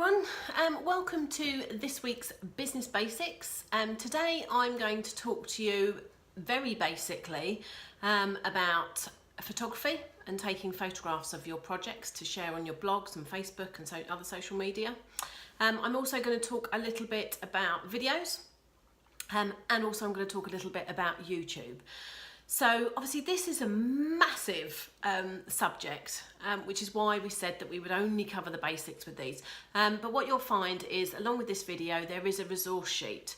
everyone, welcome to this week's Business Basics. Today I'm going to talk to you very basically about photography and taking photographs of your projects to share on your blogs and Facebook and other social media. I'm also going to talk a little bit about videos and also I'm going to talk a little bit about YouTube. So obviously this is a massive subject, which is why we said that we would only cover the basics with these. But what you'll find is along with this video there is a resource sheet.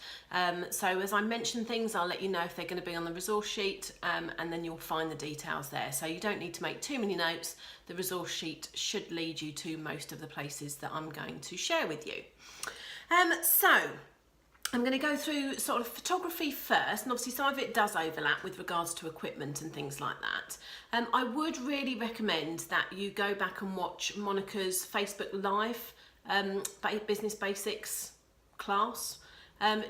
So as I mention things, I'll let you know if they're going to be on the resource sheet, and then you'll find the details there. So you don't need to make too many notes. The resource sheet should lead you to most of the places that I'm going to share with you. So I'm going to go through sort of photography first, and obviously some of it does overlap with regards to equipment and things like that. I would really recommend that you go back and watch Monica's Facebook Live Business Basics class,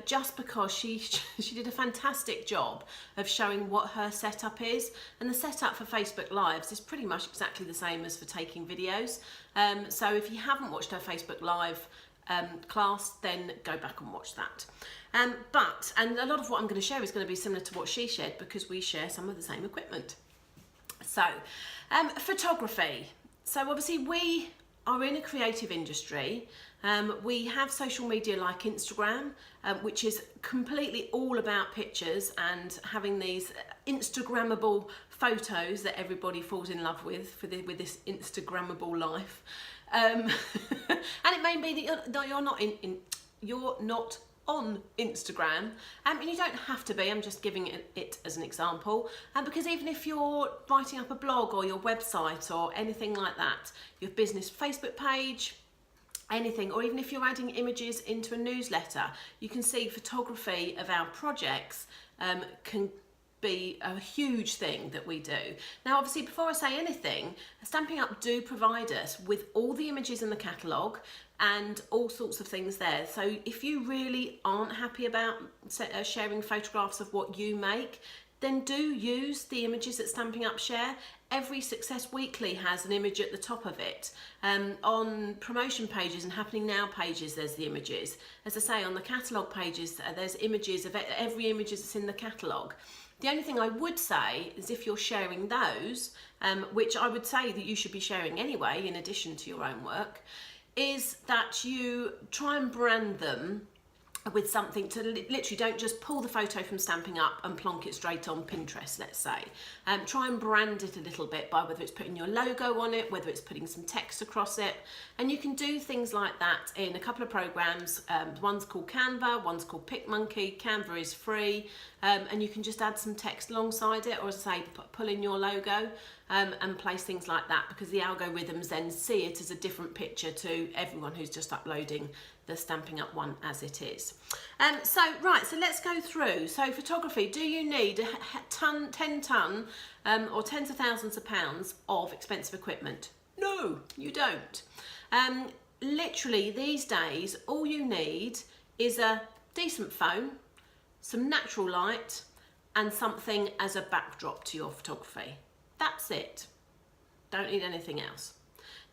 just because she did a fantastic job of showing what her setup is, and the setup for Facebook Lives is pretty much exactly the same as for taking videos. So if you haven't watched her Facebook Live class, then go back and watch that. And a lot of what I'm going to share is going to be similar to what she shared, because we share some of the same equipment. So photography. So obviously we are in a creative industry. We have social media like Instagram, which is completely all about pictures and having these Instagrammable photos that everybody falls in love with with this Instagrammable life. And it may be that you're not on Instagram, and you don't have to be. I'm just giving it as an example, because even if you're writing up a blog or your website or anything like that, your business Facebook page, anything, or even if you're adding images into a newsletter, you can see photography of our projects can be a huge thing that we do. Now obviously, before I say anything, Stampin Up do provide us with all the images in the catalogue and all sorts of things there. So if you really aren't happy about sharing photographs of what you make, then do use the images that Stampin Up share. Every Success Weekly has an image at the top of it. On promotion pages and Happening Now pages, there's the images. As I say, on the catalogue pages, there's images of every image that's in the catalogue. The only thing I would say is if you're sharing those, which I would say that you should be sharing anyway in addition to your own work, is that you try and brand them with something to literally don't just pull the photo from Stampin Up and plonk it straight on Pinterest, let's say. Try and brand it a little bit by whether it's putting your logo on it, whether it's putting some text across it. And you can do things like that in a couple of programs. One's called Canva, one's called PicMonkey. Canva is free, and you can just add some text alongside it, or as I say, pull in your logo and place things like that, because the algorithms then see it as a different picture to everyone who's just uploading the Stampin Up one as it is. So let's go through. So photography, do you need 10 ton or tens of thousands of pounds of expensive equipment? No, you don't. Literally these days, all you need is a decent phone, some natural light, and something as a backdrop to your photography. That's it. Don't need anything else.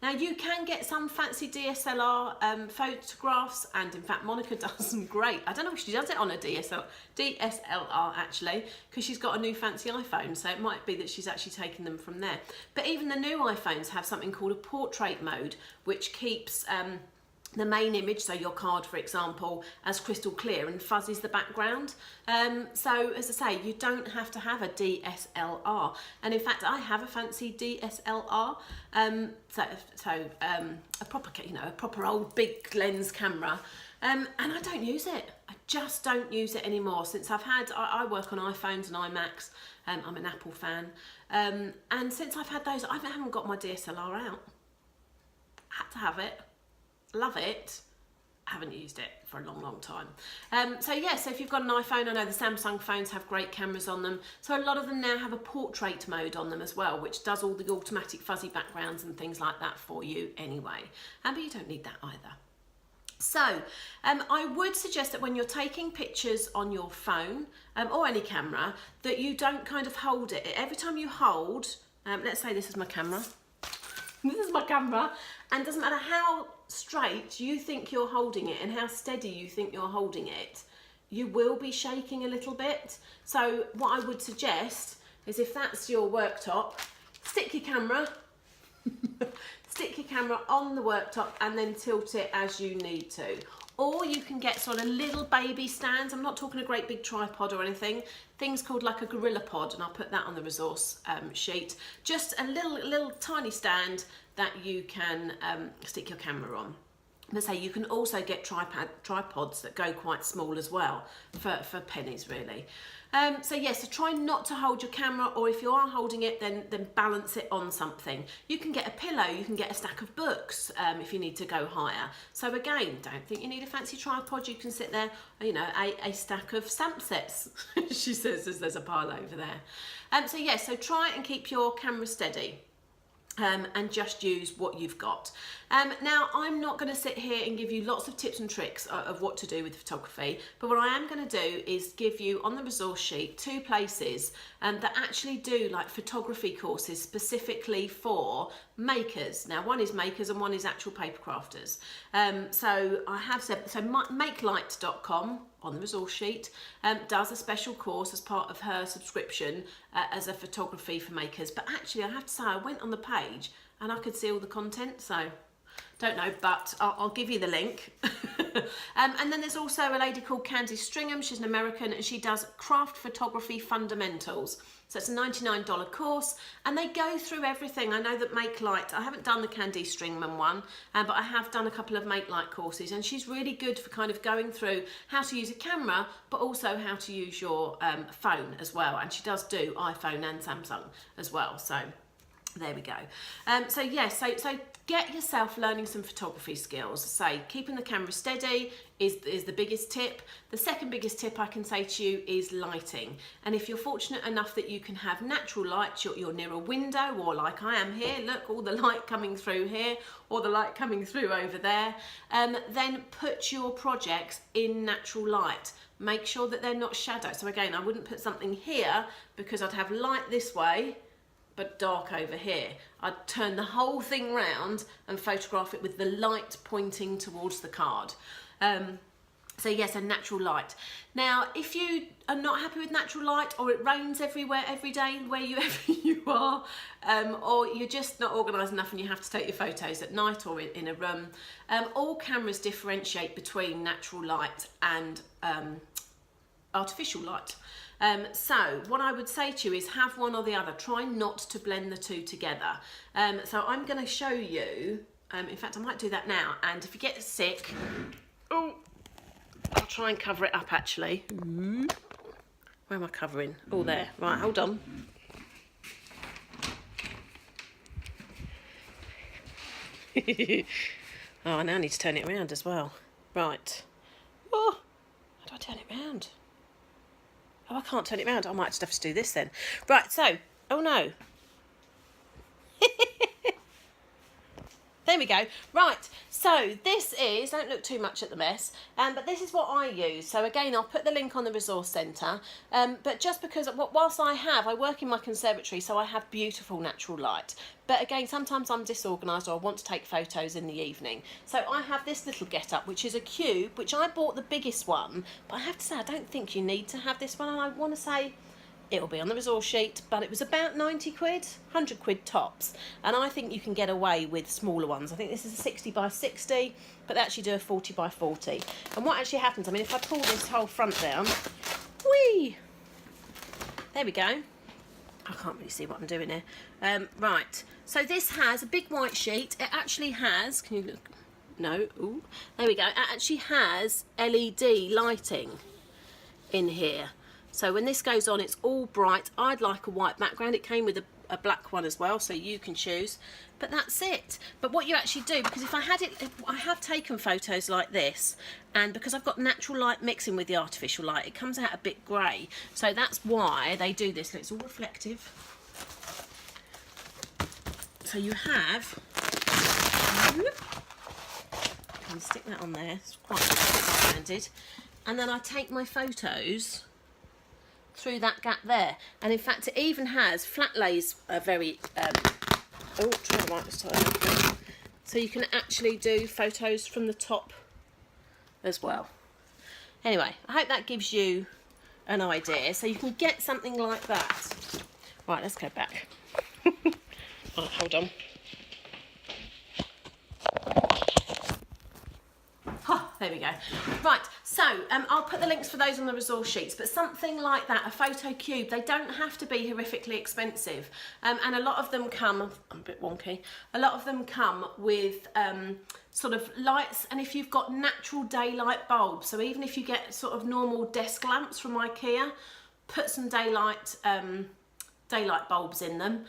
Now you can get some fancy DSLR photographs, and in fact Monica does some great. I don't know if she does it on a DSLR actually, because she's got a new fancy iPhone, so it might be that she's actually taken them from there. But even the new iPhones have something called a portrait mode, which keeps the main image, so your card for example, as crystal clear and fuzzies the background. So as I say, you don't have to have a DSLR, and in fact I have a fancy DSLR, a proper old big lens camera, and I don't use it. I just don't use it anymore since I work on iPhones and iMacs. I'm an Apple fan, and since I've had those, I haven't got my DSLR out. Had to have it. Love it. Haven't used it for a long time. So if you've got an iPhone, I know the Samsung phones have great cameras on them, so a lot of them now have a portrait mode on them as well, which does all the automatic fuzzy backgrounds and things like that for you anyway, but you don't need that either. So I would suggest that when you're taking pictures on your phone or any camera, that you don't kind of hold it. Every time you hold, let's say this is my camera, this is my camera, and it doesn't matter how straight you think you're holding it and how steady you think you're holding it, you will be shaking a little bit. So what I would suggest is, if that's your worktop, stick your camera on the worktop and then tilt it as you need to. Or you can get sort of little baby stands. I'm not talking a great big tripod or anything. Things called like a gorilla pod, and I'll put that on the resource sheet. Just a little tiny stand that you can stick your camera on. But say you can also get tripods that go quite small as well for pennies, really. So yes, so try not to hold your camera, or if you are holding it, then balance it on something. You can get a pillow, you can get a stack of books if you need to go higher. So again, don't think you need a fancy tripod. You can sit there, you know, a stack of stamp sets. She says there's a pile over there. So yes, so try and keep your camera steady. And just use what you've got. Now, I'm not going to sit here and give you lots of tips and tricks of what to do with photography, but what I am going to do is give you on the resource sheet 2 places that actually do like photography courses specifically for makers. Now, one is makers and one is actual paper crafters. So I have said, so makelight.com on the resource sheet does a special course as part of her subscription as a photography for makers. But actually, I have to say, I went on the page and I could see all the content, so don't know, but I'll give you the link. And then there's also a lady called Candy Stringham. She's an American, and she does craft photography fundamentals. So it's a $99 course, and they go through everything. I know that Make Light, I haven't done the Candy Stringham one, but I have done a couple of Make Light courses, and she's really good for kind of going through how to use a camera, but also how to use your phone as well. And she does do iPhone and Samsung as well. So there we go. So yes, so get yourself learning some photography skills. Say keeping the camera steady is the biggest tip. The second biggest tip I can say to you is lighting. And if you're fortunate enough that you can have natural light, you're near a window, or like I am here, look, all the light coming through here, or the light coming through over there, then put your projects in natural light. Make sure that they're not shadow. So again, I wouldn't put something here because I'd have light this way, but dark over here. I'd turn the whole thing round and photograph it with the light pointing towards the card. So yes, a natural light. Now, if you are not happy with natural light, or it rains everywhere every day wherever you are, or you're just not organised enough and you have to take your photos at night or in a room, all cameras differentiate between natural light and artificial light. So what I would say to you is have one or the other. Try not to blend the two together. So I'm going to show you, in fact I might do that now, and if you get sick, oh, I'll try and cover it up actually. Where am I covering? Oh, there. Right, hold on. Oh, I now need to turn it around as well. Right. Oh, how do I turn it around? Oh, I can't turn it around. I might just have to do this then. Right, so, oh no. There we go. Right, so this is, don't look too much at the mess, but this is what I use. So again, I'll put the link on the resource centre, but just because, whilst I work in my conservatory, so I have beautiful natural light. But again, sometimes I'm disorganised or I want to take photos in the evening. So I have this little get-up, which is a cube, which I bought the biggest one, but I have to say, I don't think you need to have this one, and I want to say, it'll be on the resource sheet, but it was about 90 quid, 100 quid tops. And I think you can get away with smaller ones. I think this is a 60 by 60, but they actually do a 40 by 40. And what actually happens, I mean, if I pull this whole front down, whee! There we go. I can't really see what I'm doing here. Right, so this has a big white sheet. It actually has, can you look? No, ooh, there we go. It actually has LED lighting in here. So when this goes on, it's all bright. I'd like a white background. It came with a black one as well, so you can choose. But that's it. But what you actually do, because if I have taken photos like this, and because I've got natural light mixing with the artificial light, it comes out a bit grey. So that's why they do this. It's all reflective. So you have, I can stick that on there. It's quite handed. And then I take my photos through that gap there, and in fact it even has flat lays very Oh, try to wipe this side. So you can actually do photos from the top as well. Anyway, I hope that gives you an idea. So you can get something like that. Right, let's go back. Right, hold on. Oh, there we go. Right, so I'll put the links for those on the resource sheets, but something like that, a photo cube, they don't have to be horrifically expensive. And a lot of them come, I'm a bit wonky, a lot of them come with sort of lights, and if you've got natural daylight bulbs, so even if you get sort of normal desk lamps from IKEA, put some daylight bulbs in them.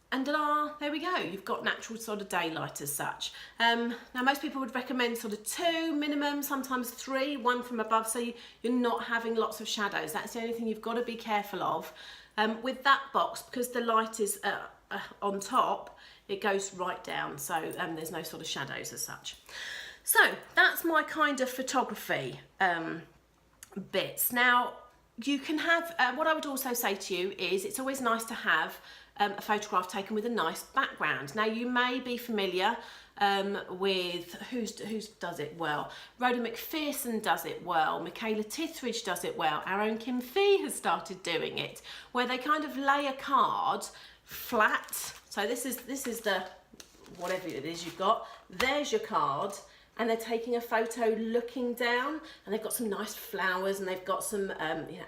And there we go, you've got natural sort of daylight as such. Now most people would recommend sort of 2 minimum, sometimes 3, 1 from above, so you're not having lots of shadows. That's the only thing you've got to be careful of. With that box, because the light is on top, it goes right down, so there's no sort of shadows as such. So that's my kind of photography bits. Now you can have, what I would also say to you is it's always nice to have a photograph taken with a nice background. Now you may be familiar with who does it well. Rhoda McPherson does it well. Michaela Tithridge does it well. Our own Kim Fee has started doing it, where they kind of lay a card flat. So this is the whatever it is you've got. There's your card. And they're taking a photo looking down, and they've got some nice flowers, and they've got some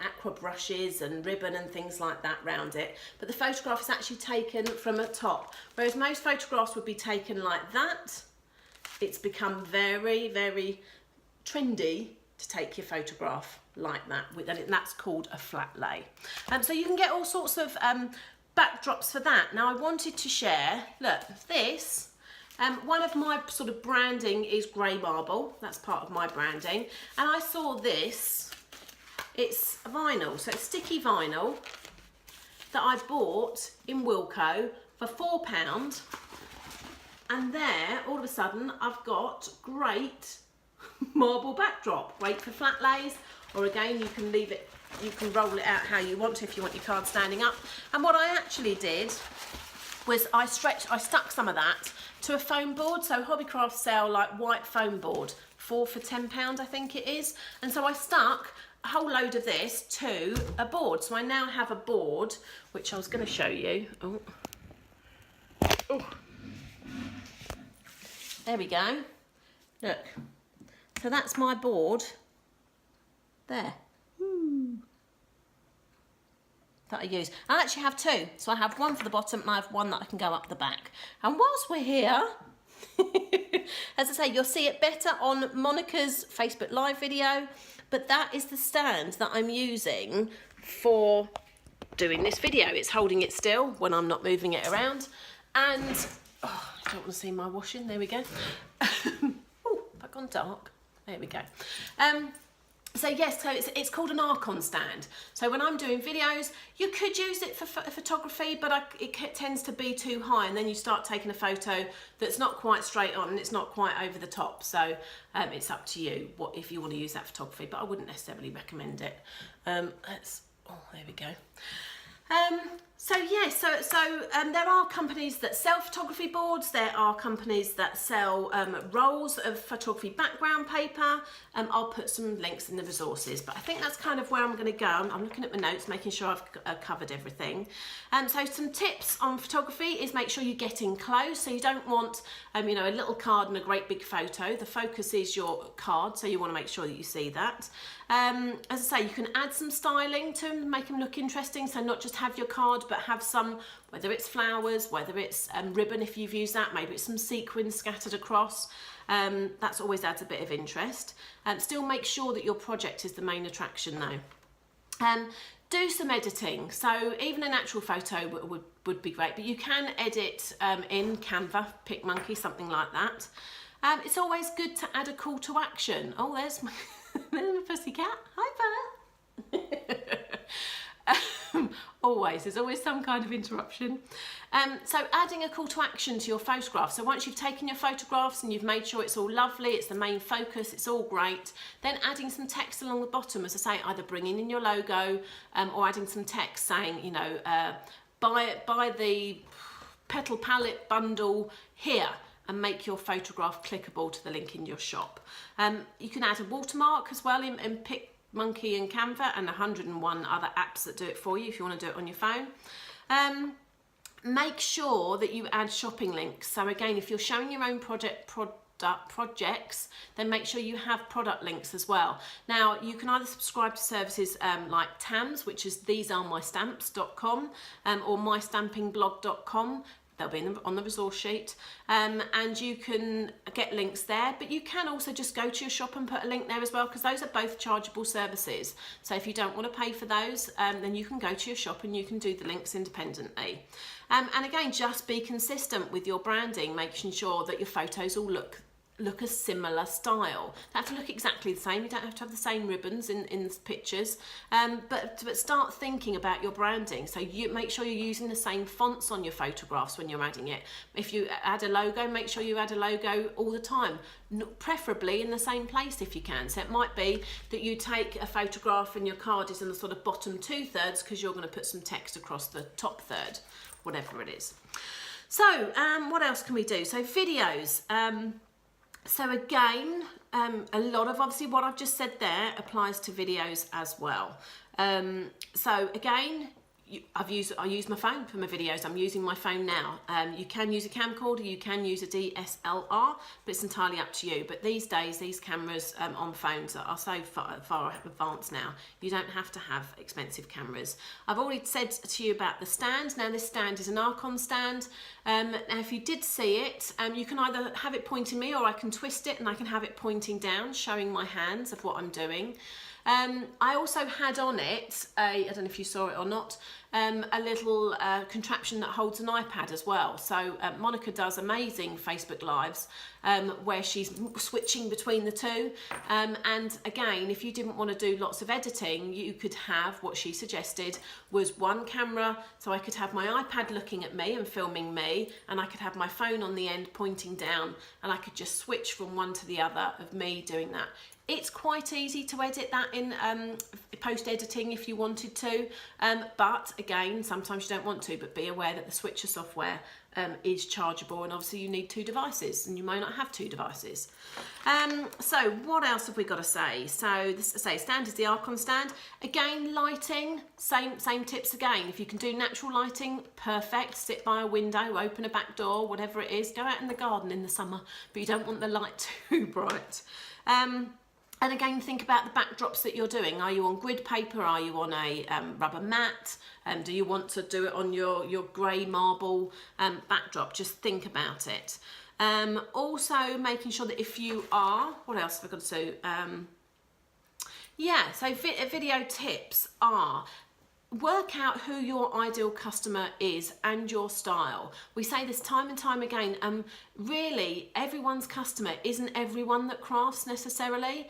aqua brushes and ribbon and things like that round it. But the photograph is actually taken from a top, whereas most photographs would be taken like that. It's become very, very trendy to take your photograph like that, and that's called a flat lay. So you can get all sorts of backdrops for that. Now I wanted to share, look, this. One of my sort of branding is grey marble. That's part of my branding. And I saw this. It's vinyl, so it's sticky vinyl that I bought in Wilko for £4. And there, all of a sudden, I've got great marble backdrop. Great for flat lays, or again, you can leave it, you can roll it out how you want to if you want your card standing up. And what I actually did was I stuck some of that to a foam board. So Hobbycraft sell like white foam board, 4 for £10 I think it is. And so I stuck a whole load of this to a board. So I now have a board, which I was going to show you. Oh. There we go. Look. So that's my board there. That I use. I actually have 2. So I have one for the bottom and I have one that I can go up the back. And whilst we're here, as I say, you'll see it better on Monica's Facebook Live video, but that is the stand that I'm using for doing this video. It's holding it still when I'm not moving it around. And, oh, I don't want to see my washing. There we go. Oh, back on dark. There we go. So yes, so it's called an Archon stand. So when I'm doing videos, you could use it for photography, but it tends to be too high, and then you start taking a photo that's not quite straight on and it's not quite over the top. So it's up to you if you want to use that photography, but I wouldn't necessarily recommend it. Oh, there we go. So yes, so there are companies that sell photography boards. There are companies that sell rolls of photography background paper. I'll put some links in the resources, but I think that's kind of where I'm going to go. I'm looking at my notes, making sure I've covered everything. So some tips on photography is make sure you get in close. So you don't want a little card and a great big photo. The focus is your card, so you want to make sure that you see that. As I say, you can add some styling to them, make them look interesting. So not just have your card, but have some, whether it's flowers, whether it's ribbon if you've used that, maybe it's some sequins scattered across. That's always adds a bit of interest. Still make sure that your project is the main attraction though. Do some editing. So even a natural photo would be great, but you can edit in Canva, PicMonkey, something like that. It's always good to add a call to action. Oh, there's my, there's my pussycat. Hi, Bert. There's always some kind of interruption. So adding a call to action to your photograph. So once you've taken your photographs and you've made sure it's all lovely, it's the main focus, it's all great, then adding some text along the bottom, as I say, either bringing in your logo or adding some text saying, buy the petal palette bundle here and make your photograph clickable to the link in your shop. You can add a watermark as well in PicMonkey and Canva and 101 other apps that do it for you if you want to do it on your phone. Make sure that you add shopping links. So again, if you're showing your own projects, then make sure you have product links as well. Now, you can either subscribe to services like TAMS, which is thesearemystamps.com, or mystampingblog.com. They'll be on the resource sheet, and you can get links there, but you can also just go to your shop and put a link there as well, because those are both chargeable services. So if you don't want to pay for those, then you can go to your shop and you can do the links independently. And again, just be consistent with your branding, making sure that your photos all look a similar style. They have to look exactly the same. You don't have to have the same ribbons in the pictures, but start thinking about your branding. So you make sure you're using the same fonts on your photographs when you're adding it. If you add a logo, make sure you add a logo all the time, preferably in the same place if you can. So it might be that you take a photograph and your card is in the sort of bottom 2/3 because you're going to put some text across the top third, whatever it is. So what else can we do? So videos. So again, a lot of obviously what I've just said there applies to videos as well. So again, I use my phone for my videos. I'm using my phone now. You can use a camcorder, you can use a DSLR, but it's entirely up to you. But these days, these cameras on phones are so far advanced now. You don't have to have expensive cameras. I've already said to you about the stand. Now this stand is an Archon stand. Now if you did see it, you can either have it pointing me or I can twist it and I can have it pointing down, showing my hands of what I'm doing. I also had on it, I don't know if you saw it or not, a little contraption that holds an iPad as well. So Monica does amazing Facebook Lives where she's switching between the two. And again, if you didn't want to do lots of editing, you could have, what she suggested was one camera, so I could have my iPad looking at me and filming me, and I could have my phone on the end pointing down, and I could just switch from one to the other of me doing that. It's quite easy to edit that in post-editing if you wanted to, but again, sometimes you don't want to, but be aware that the switcher software is chargeable, and obviously you need 2 devices, and you may not have 2 devices. So what else have we got to say? So this stand is the Archon stand. Again, lighting, same tips again. If you can do natural lighting, perfect. Sit by a window, open a back door, whatever it is. Go out in the garden in the summer, but you don't want the light too bright. And again, think about the backdrops that you're doing. Are you on grid paper? Are you on a rubber mat? Do you want to do it on your grey marble backdrop? Just think about it. Also, making sure that if you are, what else have I got to do? Yeah, so video tips are: work out who your ideal customer is and your style. We say this time and time again, really everyone's customer isn't everyone that crafts necessarily.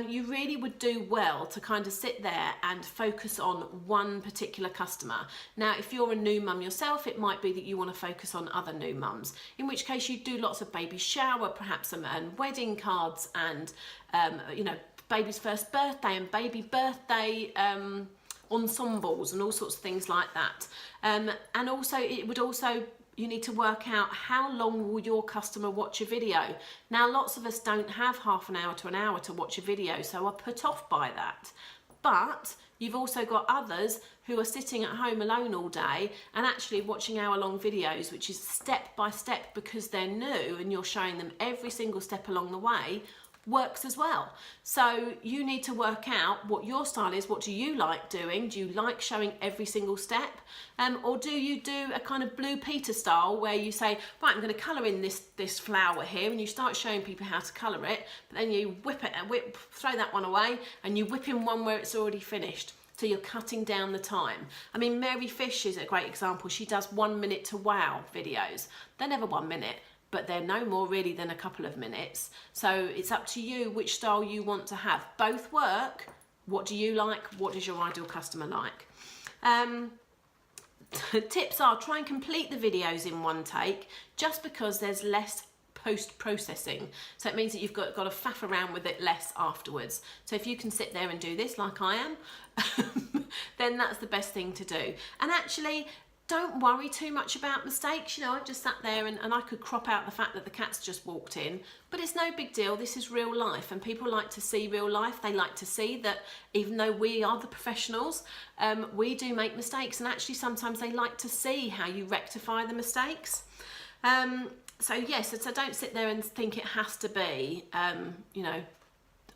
You really would do well to kind of sit there and focus on one particular customer. Now, if you're a new mum yourself, it might be that you want to focus on other new mums, in which case you do lots of baby shower, perhaps some wedding cards and, you know, baby's first birthday and baby birthday ensembles and all sorts of things like that. And also you need to work out how long will your customer watch a video. Now, lots of us don't have half an hour to an hour to watch a video, so are put off by that. But you've also got others who are sitting at home alone all day and actually watching hour-long videos, which is step by step because they're new and you're showing them every single step along the way, works as well. So you need to work out what your style is. What do you like doing? Do you like showing every single step? Or do you do a kind of Blue Peter style where you say, right, I'm going to colour in this flower here, and you start showing people how to colour it, but then you throw that one away and you whip in one where it's already finished. So you're cutting down the time. I mean, Mary Fish is a great example. She does 1 minute to wow videos. They're never 1 minute, but they're no more really than a couple of minutes. So it's up to you which style you want to have. Both work. What do you like? What does your ideal customer like? Tips are: try and complete the videos in one take, just because there's less post-processing. So it means that you've got to faff around with it less afterwards. So if you can sit there and do this like I am, then that's the best thing to do. And actually, don't worry too much about mistakes. You know, I just sat there and I could crop out the fact that the cat's just walked in, but it's no big deal. This is real life, and people like to see real life. They like to see that even though we are the professionals, we do make mistakes, and actually sometimes they like to see how you rectify the mistakes. So yes, so don't sit there and think it has to be, you know,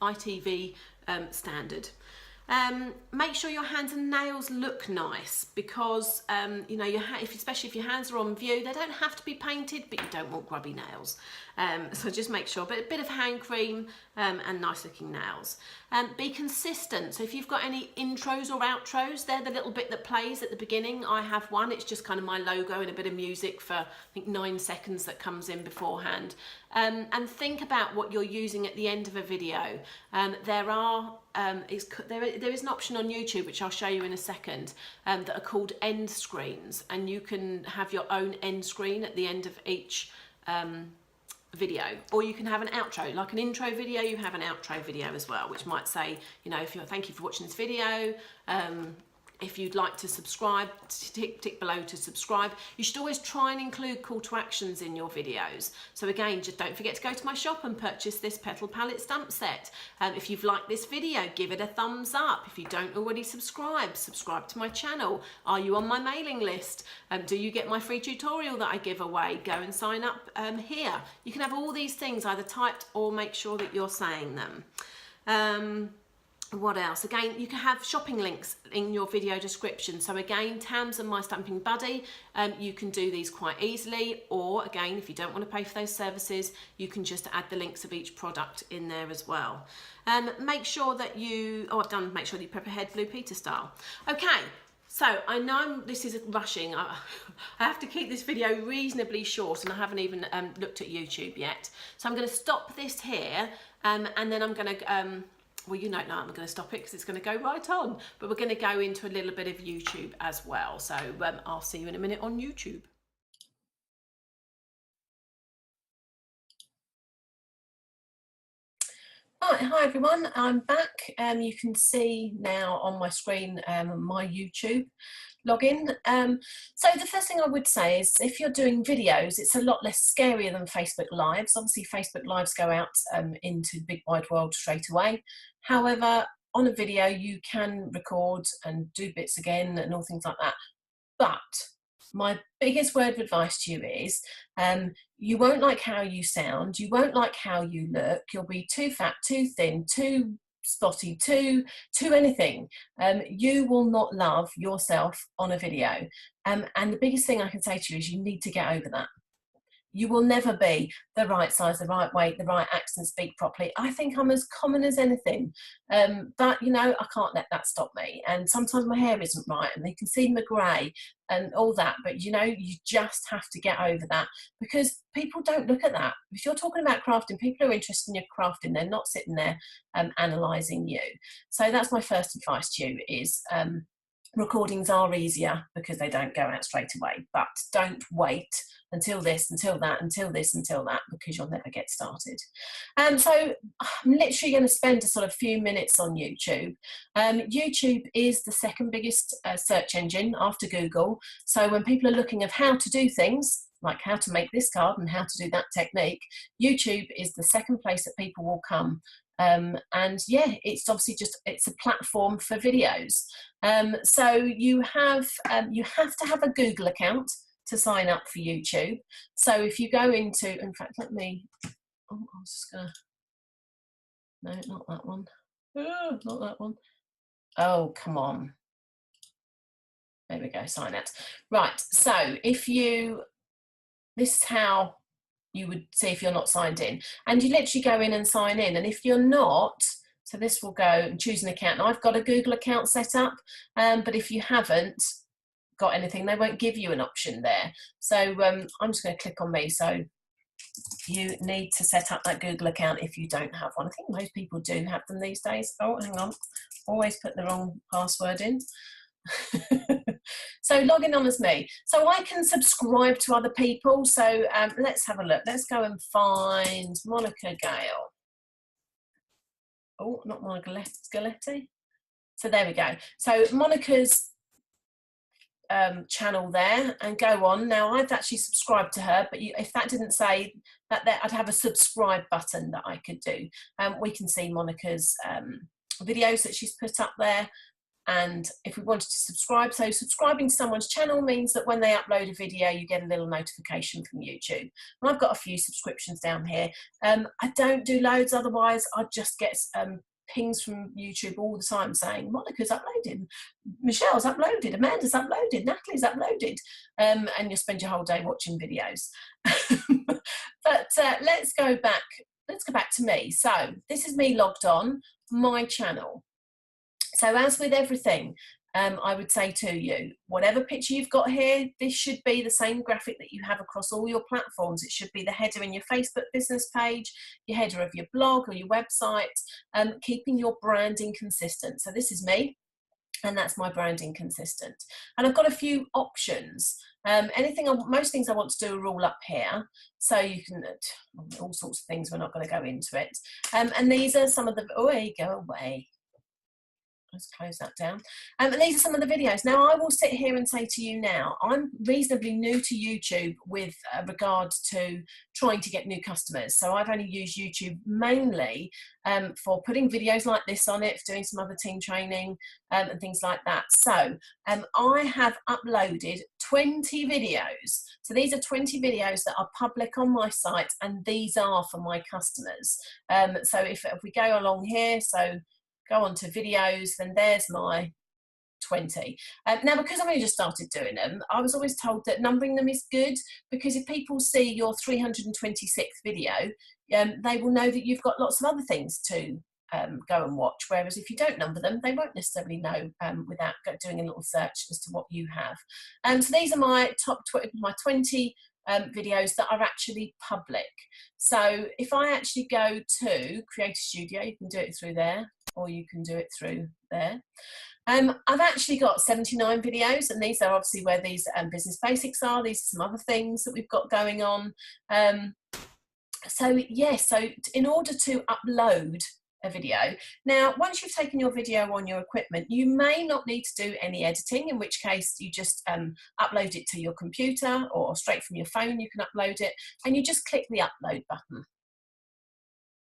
ITV standard. Make sure your hands and nails look nice, because you know, especially if your hands are on view, they don't have to be painted, but you don't want grubby nails. So just make sure, but a bit of hand cream and nice looking nails. Be consistent. So if you've got any intros or outros, they're the little bit that plays at the beginning. I have one, it's just kind of my logo and a bit of music for, I think, 9 seconds that comes in beforehand. And think about what you're using at the end of a video. There is an option on YouTube, which I'll show you in a second, that are called end screens, and you can have your own end screen at the end of each video, or you can have an outro, like an intro video. You have an outro video as well, which might say, you know, thank you for watching this video. If you'd like to subscribe, tick below to subscribe. You should always try and include call to actions in your videos. So again, just don't forget to go to my shop and purchase this petal palette stamp set. If you've liked this video, give it a thumbs up. If you don't already subscribe to my channel. Are you on my mailing list? Do you get my free tutorial that I give away? Go and sign up here. You can have all these things either typed or make sure that you're saying them. What else? Again, you can have shopping links in your video description. So again, Tams and My Stamping Buddy, you can do these quite easily. Or again, if you don't want to pay for those services, you can just add the links of each product in there as well. Make sure that make sure that you prep ahead Blue Peter style. Okay. So I know this is rushing. I have to keep this video reasonably short, and I haven't even looked at YouTube yet. So I'm going to stop this here, and then I'm going to well, you don't know I'm going to stop it because it's going to go right on. But we're going to go into a little bit of YouTube as well. So I'll see you in a minute on YouTube. Right, hi everyone, I'm back. You can see now on my screen my YouTube login. So the first thing I would say is, if you're doing videos, it's a lot less scarier than Facebook Lives. Obviously Facebook Lives go out into the big wide world straight away. However, on a video you can record and do bits again and all things like that. But my biggest word of advice to you is, you won't like how you sound, you won't like how you look, you'll be too fat, too thin, too spotty, too anything. You will not love yourself on a video. And the biggest thing I can say to you is, you need to get over that. You will never be the right size, the right weight, the right accent, speak properly. I think I'm as common as anything. But, you know, I can't let that stop me. And sometimes my hair isn't right and they can see my grey and all that. But, you know, you just have to get over that, because people don't look at that. If you're talking about crafting, people are interested in your crafting. They're not sitting there analysing you. So that's my first advice to you is, recordings are easier because they don't go out straight away, but don't wait until this, until that, until this, until that, because you'll never get started. So I'm literally going to spend a sort of few minutes on YouTube. YouTube is the second biggest search engine after Google. So when people are looking at how to do things, like how to make this card and how to do that technique, YouTube is the second place that people will come. And yeah, it's obviously it's a platform for videos. So you have to have a Google account to sign up for YouTube. So if you go into, in fact, I was just gonna, no, not that one. Oh, not that one. Oh, come on. There we go, sign out. Right, so this is how you would see if you're not signed in, and you literally go in and sign in. And if you're not, so this will go and choose an account. Now I've got a Google account set up, but if you haven't got anything, they won't give you an option there. So I'm just going to click on me. So you need to set up that Google account if you don't have one. I think most people do have them these days. Oh, hang on, always put the wrong password in. So logging on as me, so I can subscribe to other people. So let's have a look. Let's go and find Monica Gale. Oh, not Monica Galetti. So there we go. So Monica's channel there and go on. Now I've actually subscribed to her, but if that didn't say that there, I'd have a subscribe button that I could do. We can see Monica's videos that she's put up there, and if we wanted to subscribe, so subscribing to someone's channel means that when they upload a video you get a little notification from YouTube. And I've got a few subscriptions down here. I don't do loads, otherwise I'd just get pings from YouTube all the time saying Monica's uploaded, Michelle's uploaded, Amanda's uploaded, Natalie's uploaded, and you'll spend your whole day watching videos. But let's go back to me. So this is me logged on my channel. So as with everything, I would say to you, whatever picture you've got here, this should be the same graphic that you have across all your platforms. It should be the header in your Facebook business page, your header of your blog or your website, keeping your branding consistent. So this is me, and that's my branding consistent. And I've got a few options. Most things I want to do are all up here. So you can, all sorts of things, we're not going to go into it. And these are some of the, go away. Let's close that down. And these are some of the videos. Now I will sit here and say to you now, I'm reasonably new to YouTube with regard to trying to get new customers. So I've only used YouTube mainly for putting videos like this on it, for doing some other team training and things like that. So I have uploaded 20 videos. So these are 20 videos that are public on my site, and these are for my customers. So if we go along here, so go on to videos, then there's my 20. Now, because I've only just started doing them, I was always told that numbering them is good, because if people see your 326th video, they will know that you've got lots of other things to go and watch, whereas if you don't number them, they won't necessarily know without doing a little search as to what you have. So these are my top 20 videos that are actually public. So if I actually go to Create a Studio, you can do it through there, or you can do it through there. I've actually got 79 videos, and these are obviously where these business basics are. These are some other things that we've got going on. So in order to upload a video, now once you've taken your video on your equipment, you may not need to do any editing, in which case you just upload it to your computer, or straight from your phone you can upload it, and you just click the upload button.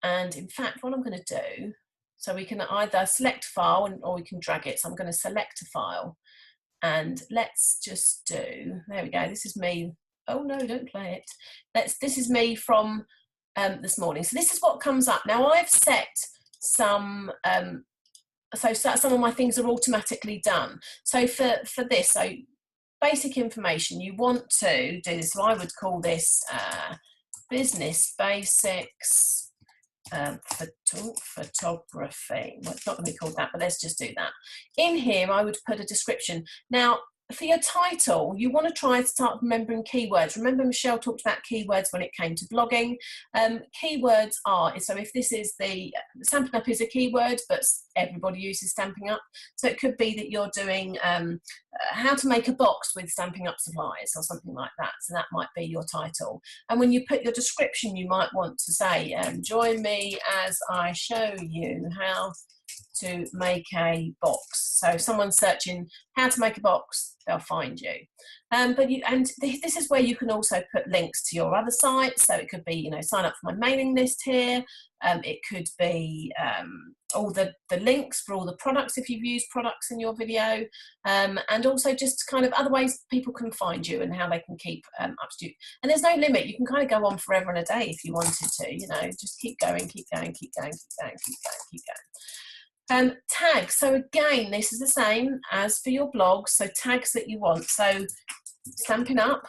And in fact, what I'm going to do, so we can either select file or we can drag it. So I'm going to select a file, and let's just do, there we go, this is me. Oh no, don't play it. This is me from this morning. So this is what comes up. Now I've set some, so some of my things are automatically done. So for this, so basic information, you want to do this. So I would call this business basics photography. Well, it's not going to be called that, but let's just do that. In here, I would put a description. Now, for your title, you want to try and start remembering keywords. Remember, Michelle talked about keywords when it came to blogging. Keywords are, so if this is Stampin' Up is a keyword, but everybody uses Stampin' Up. So it could be that you're doing how to make a box with Stampin' Up supplies or something like that. So that might be your title. And when you put your description, you might want to say, join me as I show you how to make a box. So if someone's searching how to make a box, they'll find you. This is where you can also put links to your other sites. So it could be, sign up for my mailing list here. It could be all the links for all the products if you've used products in your video, and also just kind of other ways people can find you and how they can keep up to date. And there's no limit. You can kind of go on forever and a day if you wanted to. Just keep going, keep going, keep going, keep going, keep going, keep going. Tags. So again, this is the same as for your blog. So tags that you want. So Stampin' Up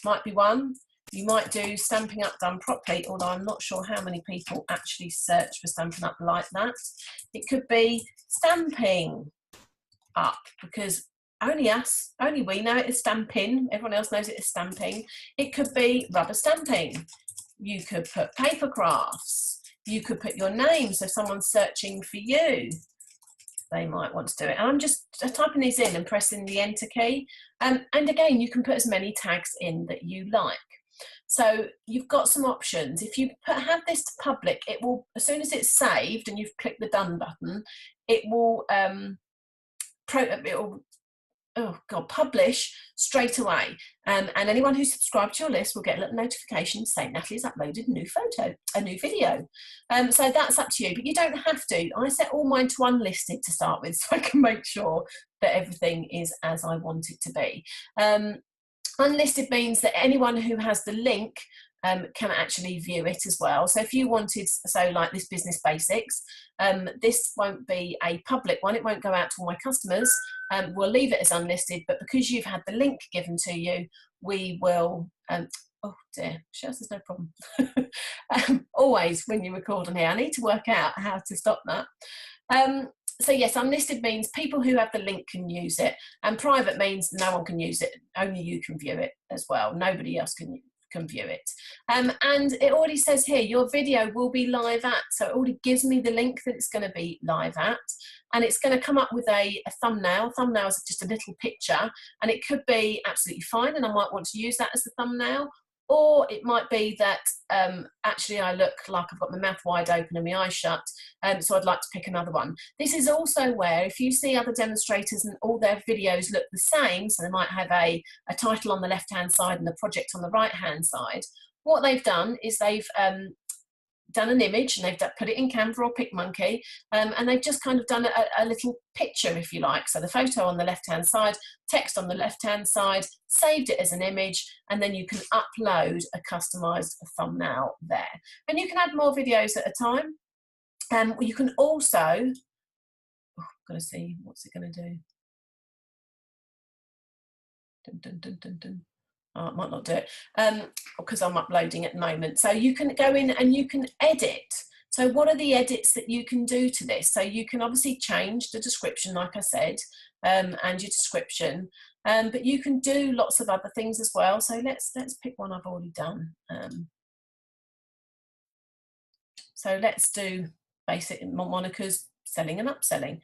might be one. You might do Stampin' Up done properly, although I'm not sure how many people actually search for Stampin' Up like that. It could be Stamping Up, because only we know it as stamping. Everyone else knows it as stamping. It could be rubber stamping. You could put paper crafts. You could put your name, so if someone's searching for you, they might want to do it. And I'm just typing these in and pressing the enter key. And again, you can put as many tags in that you like. So you've got some options. If you have this to public, it will, as soon as it's saved and you've clicked the done button, it will publish straight away. And anyone who's subscribed to your list will get a little notification saying Natalie's uploaded a new video. So that's up to you, but you don't have to. I set all mine to unlisted to start with, so I can make sure that everything is as I want it to be. Unlisted means that anyone who has the link can actually view it as well. So if you wanted, so like this Business Basics, this won't be a public one. It won't go out to all my customers. We'll leave it as unlisted, but because you've had the link given to you, we will, oh dear, sure, there's no problem. Always when you record on here, I need to work out how to stop that. So yes, unlisted means people who have the link can use it, and private means no one can use it, only you can view it as well. Nobody else can view it. And it already says here, your video will be live at, so it already gives me the link that it's going to be live at, and it's going to come up with a thumbnail. Thumbnail is just a little picture, and it could be absolutely fine, and I might want to use that as the thumbnail. Or it might be that actually I look like I've got my mouth wide open and my eyes shut, so I'd like to pick another one. This is also where if you see other demonstrators and all their videos look the same, so they might have a title on the left-hand side and the project on the right-hand side, what they've done is they've done an image and they've put it in Canva or PicMonkey, and they've just kind of done a little picture, if you like. So the photo on the left-hand side, text on the left-hand side, saved it as an image, and then you can upload a customized thumbnail there. And you can add more videos at a time. You can also, I've got to see, what's it going to do? Dun, dun, dun, dun, dun. Oh, it might not do it because I'm uploading at the moment. So you can go in and you can edit. So what are the edits that you can do to this? So you can obviously change the description, like I said, and your description, but you can do lots of other things as well. So let's pick one I've already done. So let's do basic Monica's selling and upselling.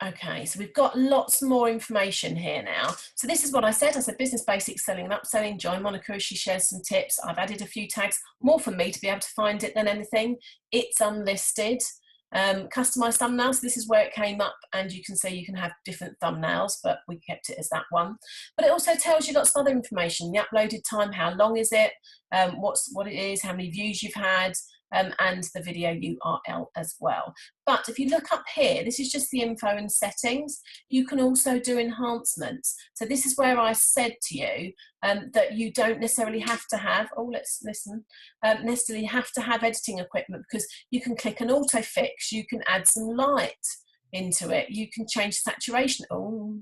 Okay, so we've got lots more information here now. So this is what I said. I said Business Basics, selling and upselling. Join Monica as she shares some tips. I've added a few tags, more for me to be able to find it than anything. It's unlisted. Customized thumbnails, this is where it came up, and you can see you can have different thumbnails, but we kept it as that one. But it also tells you lots of other information, the uploaded time, how long is it, what it is, how many views you've had, and the video URL as well. But if you look up here, this is just the info and settings. You can also do enhancements. So this is where I said to you that you don't necessarily have to have, oh, let's listen, necessarily have to have editing equipment, because you can click an auto fix, you can add some light into it, you can change saturation. Oh.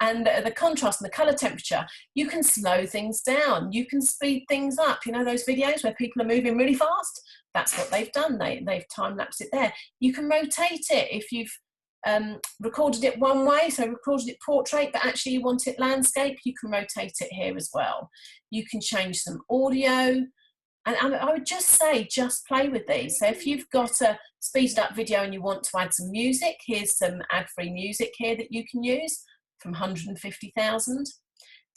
And the contrast and the color temperature. You can slow things down, you can speed things up. You know those videos where people are moving really fast? That's what they've done. They've time-lapsed it there. You can rotate it if you've recorded it one way, so recorded it portrait, but actually you want it landscape, you can rotate it here as well. You can change some audio, and I would just say, just play with these. So if you've got a speeded up video and you want to add some music, here's some ad-free music here that you can use from 150,000.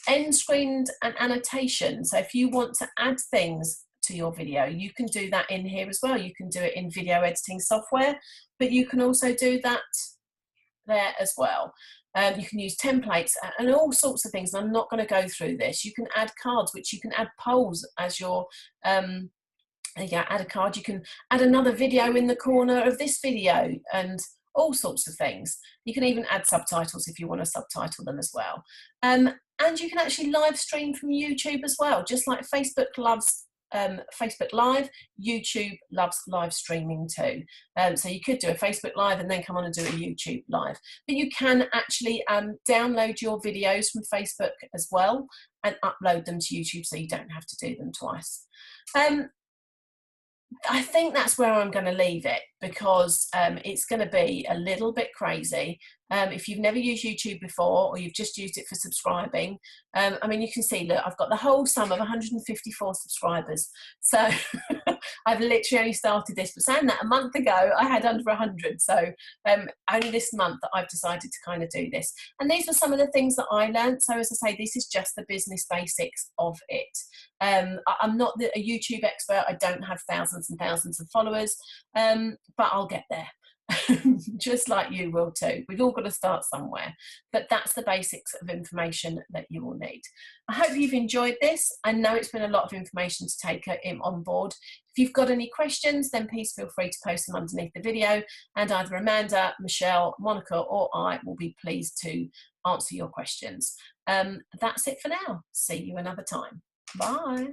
End screened and annotation. So if you want to add things to your video, you can do that in here as well. You can do it in video editing software, but you can also do that there as well. You can use templates and all sorts of things. And I'm not going to go through this. You can add cards, which you can add polls as your, add a card. You can add another video in the corner of this video and all sorts of things. You can even add subtitles if you want to subtitle them as well. And you can actually live stream from YouTube as well, just like Facebook loves Facebook Live, YouTube loves live streaming too. So you could do a Facebook Live and then come on and do a YouTube Live. But you can actually download your videos from Facebook as well and upload them to YouTube, so you don't have to do them twice. I think that's where I'm going to leave it, because it's going to be a little bit crazy. If you've never used YouTube before, or you've just used it for subscribing, I mean, you can see, look, I've got the whole sum of 154 subscribers. So I've literally only started this, but saying that, a month ago, I had under 100. So only this month that I've decided to kind of do this. And these were some of the things that I learned. So as I say, this is just the business basics of it. I'm not a YouTube expert. I don't have thousands and thousands of followers, but I'll get there. just like you will too. We've all got to start somewhere, but that's the basics of information that you will need. I hope you've enjoyed this. I know it's been a lot of information to take on board. If you've got any questions, then please feel free to post them underneath the video, and either Amanda, Michelle, Monica, or I will be pleased to answer your questions. That's it for now. See you another time. Bye.